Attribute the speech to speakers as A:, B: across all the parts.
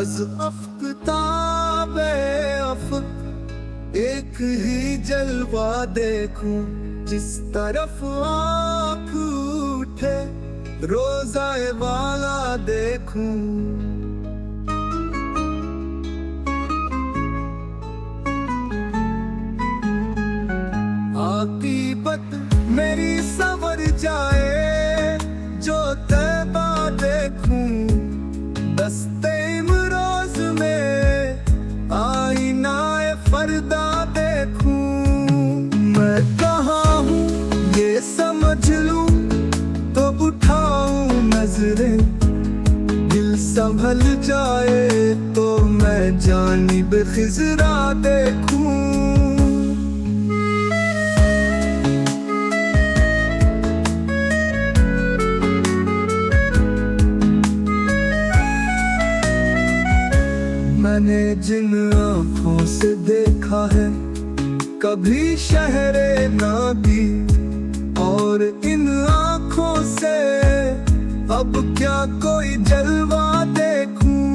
A: अज अफ्ताबे Afak एक ही जलवा देखूं, जिस तरफ आँख उठे रोज़ाए वाला देखूं। आकीबत मेरी संवर जाए जो तैबा देखूं, दस्ते इमरोज में आईनाए फरदा देखूं। मैं कहाँ हूँ ये समझ लूं तो उठाऊं नजरें, दिल संभल जाए तो मैं जानिब खिजरा देखूं। मैंने जिन आँखों से देखा है कभी शहरे नाबी, और इन आँखों से अब क्या कोई जलवा देखूं।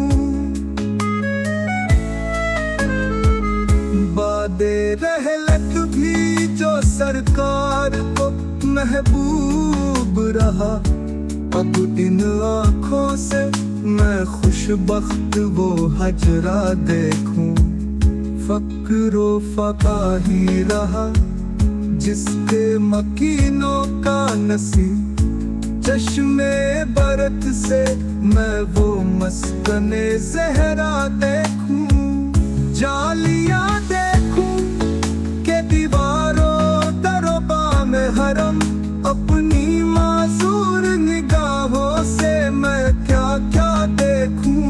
A: बादे रहलत भी जो सरकार को महबूब रहा, अब इन आँखों से मैं खुशबख्त वो हजरा देखूं। फक्रो फका ही रहा जिसके मकीनों का नसीब, चश्मे बरत से मैं वो मस्कने ज़हरा देखूं। जालियां देखूं के दीवारों दरोबा में हरम, अपनी मासूर निगाहों से मैं क्या क्या देखूं।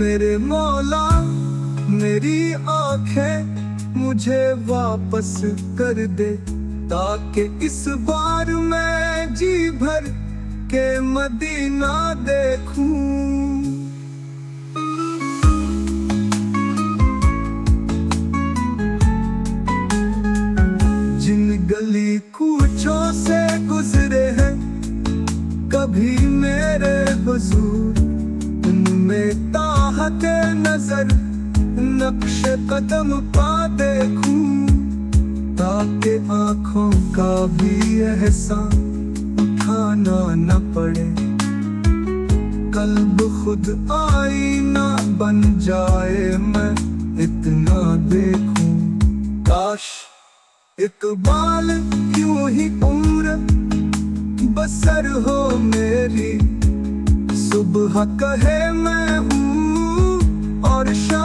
A: मेरे मौला मेरी आंखें मुझे वापस कर दे, ताकि इस बार मैं जी भर के मदीना देखूं। जिन गली कूचों से गुजरे हैं कभी मेरे हुजूर, उनमें ताहत नजर नक्श कदम पा देखूं। ताकि आँखों का भी एहसान उठाना न पड़े, कल्ब खुद आईना बन जाए मैं इतना देखूं। काश इकबाल क्यों ही उम्र बसर हो मेरी, सुबह कहे मैं हूँ और शाम